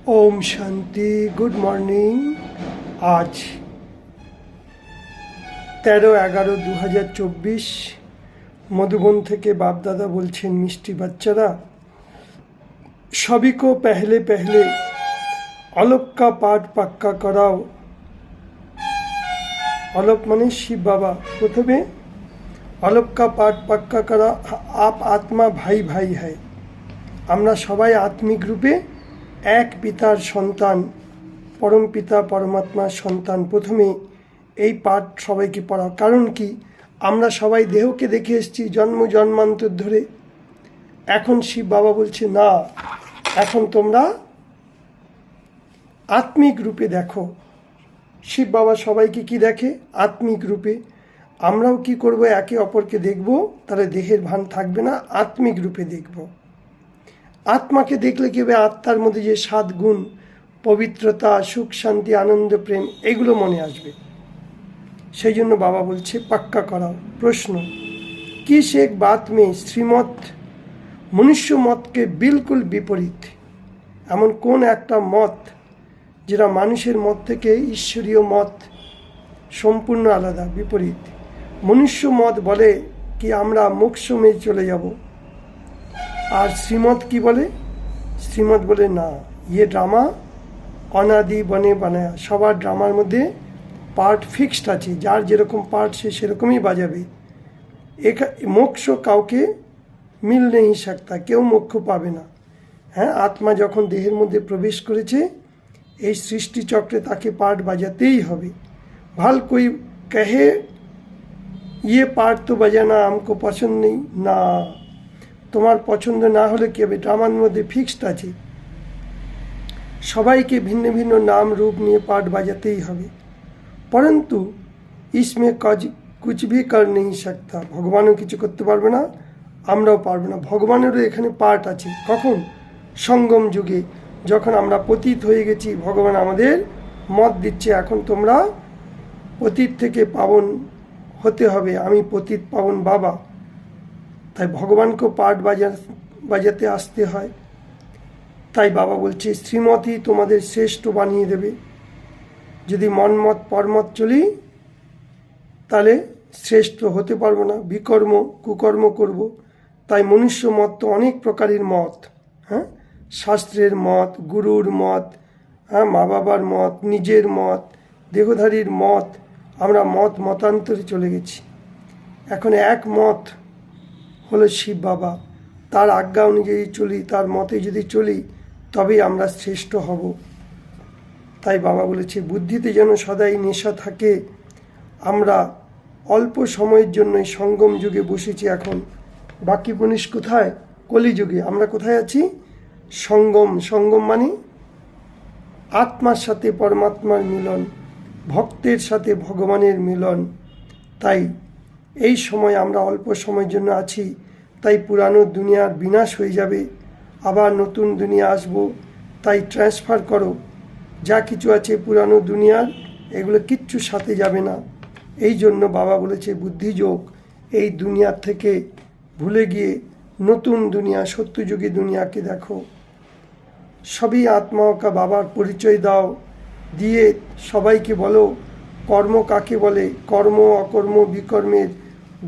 Om Shanti. Good morning. आज 13/11/2024 मधुबन থেকে बापदादा बोलছেন मिष्टि बच्चारा, सभी को पहले पहले अलप का पाठ पक्का कराओ। अलप माने शिव बाबा। प्रथमे अलप का पाठ पक्का करा। आप आत्मा भाई भाई है, আমরা সবাই আত্মিক রূপে এক পিতার সন্তান, পরম পিতা পরমাত্মার সন্তান। প্রথমে এই পাঠ সবাইকে পড়া। কারণ কি, আমরা সবাই দেহকে দেখে এসেছি জন্ম জন্মান্তর ধরে। এখন শিব বাবা বলছে না, এখন তোমরা আত্মিক রূপে দেখো। শিব বাবা সবাইকে কি দেখে? আত্মিক রূপে। আমরাও কি করব? একে অপরকে দেখব, তাহলে দেহের ভান থাকবে না, আত্মিক রূপে দেখব। আত্মাকে দেখলে কি হবে? আত্মার মধ্যে যে 7 গুণ, পবিত্রতা, সুখ, শান্তি, আনন্দ, প্রেম, এগুলো মনে আসবে। সেই জন্য বাবা বলছে পাক্কা করাও। প্রশ্ন, किस एक बात में শ্রীমত মনুষ্য মতকে বিলকুল বিপরীত? এমন কোন একটা মত যেটা মানুষের মত থেকে ঈশ্বরীয় মত সম্পূর্ণ আলাদা, বিপরীত? মনুষ্য মত বলে কি আমরা মোক্ষমে চলে যাব, আর শ্রীমত কি বলে? শ্রীমত বলে না, ইয়ে ড্রামা অনাদি বনে বানায়া। সবার ড্রামার মধ্যে পার্ট ফিক্সড আছে, যার যেরকম পার্ট সে সেরকমই বাজাবে। মোক্ষ কাউকে মিল নেই सकता, কেউ মোক্ষ পাবে না। হ্যাঁ, আত্মা যখন দেহের মধ্যে প্রবেশ করেছে, এই সৃষ্টিচক্রে তাকে পার্ট বাজাতেই হবে। ভাল कोई कहे ये पार्ट तो बजाना हमको पसंद नहीं, না, তোমার পছন্দ না হলে কি হবে? ড্রামার মধ্যে ফিক্সড আছে, সবাইকে ভিন্ন ভিন্ন নাম রূপ নিয়ে পাঠ বাজাতেই হবে। পরন্তু ইসমে কুছ ভি কর নেই सकता, ভগবানও কিছু করতে পারবে না, আমরাও পারবো না। ভগবানেরও এখানে পার্ট আছে। কখন? সঙ্গম যুগে, যখন আমরা পতিত হয়ে গেছি, ভগবান আমাদের মত দিচ্ছে এখন তোমরা পতিত থেকে পাবন হতে হবে। আমি পতিত পাবন বাবা, তাই ভগবানকেও পাঠ বাজাতে আসতে হয়। তাই বাবা বলছে শ্রীমতই তোমাদের শ্রেষ্ঠ বানিয়ে দেবে। যদি মনমত পরমত চলি তাহলে শ্রেষ্ঠ হতে পারবো না, বিকর্ম কুকর্ম করব। তাই মনুষ্য মত তো অনেক প্রকারের মত। হ্যাঁ, শাস্ত্রের মত, গুরুর মত, হ্যাঁ, মা বাবার মত, নিজের মত, দেহধারীর মত, আমরা মতান্তরে চলে গেছি। এখন এক মত হলো শিব বাবা। তার আজ্ঞা অনুযায়ী চলি, তার মতে যদি চলি তবেই আমরা শ্রেষ্ঠ হব। তাই বাবা বলেছে বুদ্ধিতে যেন সদাই নেশা থাকে। আমরা অল্প সময়ের জন্যই সঙ্গম যুগে বসেছি। এখন বাকি মনীষ কোথায়? কলিযুগে। আমরা কোথায় আছি? সঙ্গম। সঙ্গম মানে আত্মার সাথে পরমাত্মার মিলন, ভক্তের সাথে ভগবানের মিলন। তাই এই সময় আমরা অল্প সময়ের জন্য আছি। তাই পুরানো দুনিয়ার বিনাশ হয়ে যাবে, আবার নতুন দুনিয়া আসব। তাই ট্রান্সফার করো যা কিছু আছে পুরানো দুনিয়ার, এগুলো কিচ্ছু সাথে যাবে না। এই জন্য বাবা বলেছে বুদ্ধিযোগ। এই দুনিয়ার থেকে ভুলে গিয়ে নতুন দুনিয়া, সত্যযুগী দুনিয়াকে দেখো। সবই আত্মাও কা বাবার পরিচয় দাও, দিয়ে সবাইকে বলো কর্ম কাকে বলে, কর্ম অকর্ম বিকর্মের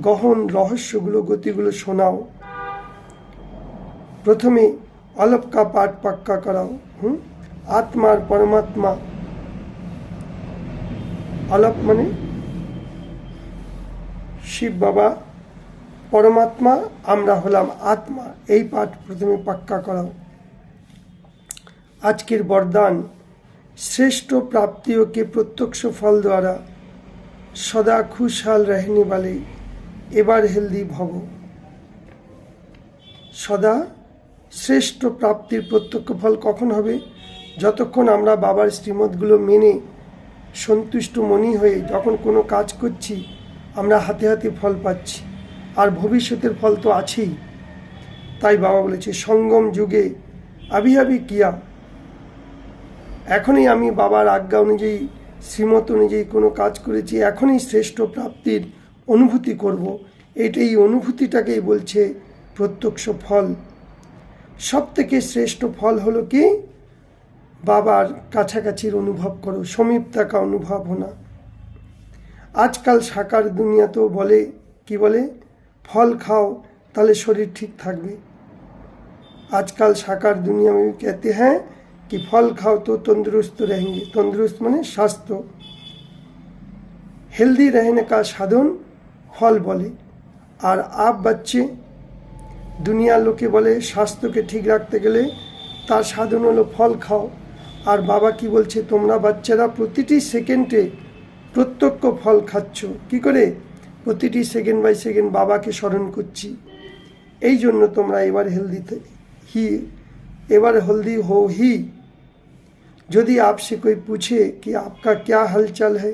গহন রহস্যগুলো, গতিগুলো শোনাও। প্রথমে অলপ কা পাঠ পাক্কা করাও। আত্মার পরমাত্মা, অলপ মানে শিব বাবা পরমাত্মা, আমরা হলাম আত্মা। এই পাঠ প্রথমে পাক্কা করাও। আজকের বরদান, श्रेष्ठ प्राप्तियों के प्रत्यक्ष फल द्वारा सदा खुशहाल रहने वाले एबार हेल्दी भव। सदा श्रेष्ठ प्राप्तिर प्रत्यक्ष फल कखन होबे? যতক্ষণ আমরা বাবার শ্রীমতগুলো মেনে সন্তুষ্ট মনি হয়ে যখন কোনো কাজ করছি, আমরা হাতে হাতে ফল পাচ্ছি, আর ভবিষ্যতের ফল তো আছেই। তাই বাবা বলেছে সঙ্গম যুগে আবি আবি কিয়া, এখনই আমি বাবার আজ্ঞা অনুযায়ী শ্রীমত অনুযায়ী কোনো কাজ করেছি, এখনই শ্রেষ্ঠ প্রাপ্তির অনুভূতি করব। এই অনুভূতিটাকেই বলছে প্রত্যক্ষ ফল। সব থেকে শ্রেষ্ঠ ফল হলো কি? বাবার কাছাকাছির অনুভব করো, সমীপতা का অনুভব होना। আজকাল সাকার দুনিয়া তো বলে, কি বলে, ফল খাও তাহলে শরীর ঠিক থাকবে। आजकल साकार दुनिया में भी कहते हैं कि फल खाओ तो तंदुरुस्त रहेंगे। तंदुरुस्त माने स्वास्थ्य, हेल्दी रहने का साधन फल बोले। और आप बच्चे दुनिया लोके बोले स्वास्थ्य के ठीक रखते गेले तार साधन हलो फल खाओ। और बाबा की बोलছে তোমরা বাচ্চারা প্রতিটি সেকেন্ডে প্রত্যক্ষ ফল খাচ্ছ। কি করে? প্রতিটি সেকেন্ড বাই সেকেন্ড বাবাকে স্মরণ করছি, এই জন্য তোমরা এবার हेल्दी हो ही। यदि आपसे कोई पूछे कि आपका क्या हालचाल है,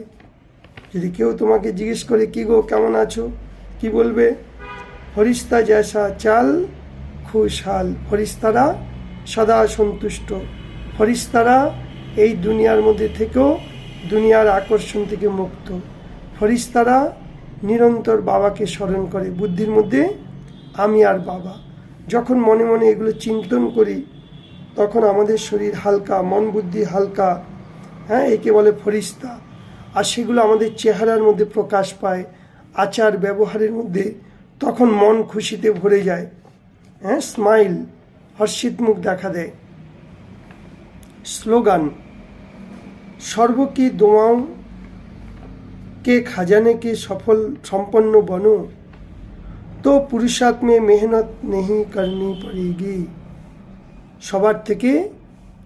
यदि केउ तुम्हें जिज्ञेस करे कि गो केमन आछो, कि बोलबे? फरिश्ता जैसा चाल खुशहाल। फरिश्तारा सदा सन्तुष्ट। फरिश्तारा এই দুনিয়ার মধ্যে থেকেও দুনিয়ার আকর্ষণ থেকে মুক্ত। ফরিস্তারা নিরন্তর বাবাকে স্মরণ করে, বুদ্ধির মধ্যে আমি আর বাবা। যখন মনে মনে এগুলো চিন্তন করি তখন আমাদের শরীর হালকা, মন বুদ্ধি হালকা, হ্যাঁ, একে বলে ফরিস্তা। আর সেগুলো আমাদের চেহারার মধ্যে প্রকাশ পায়, আচার ব্যবহারের মধ্যে, তখন মন খুশিতে ভরে যায়, হ্যাঁ, স্মাইল, হর্ষিত মুখ দেখা দেয়। স্লোগান, सर्व की दुआओं के खजाने के सफल संपन्न बनो तो पुरुषार्थ में मेहनत नहीं करनी पड़ेगी। সবার থেকে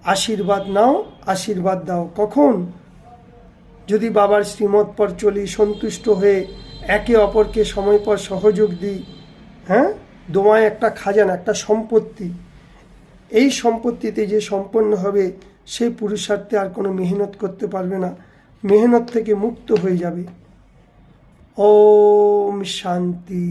আশীর্বাদ নাও, আশীর্বাদ দাও। কখন? যদি বাবার শ্রীমত পর চলি, সন্তুষ্ট হয়ে একে অপরকে সময় পর সহযোগ দিই, হ্যাঁ, দোয়ায় একটা খাজানা, একটা সম্পত্তি। এই সম্পত্তিতে যে সম্পন্ন হবে সেই পুরুষার্থে আর কোনো মেহনত করতে পারবে না, মেহনত থেকে মুক্ত হয়ে যাবে। ওম শান্তি।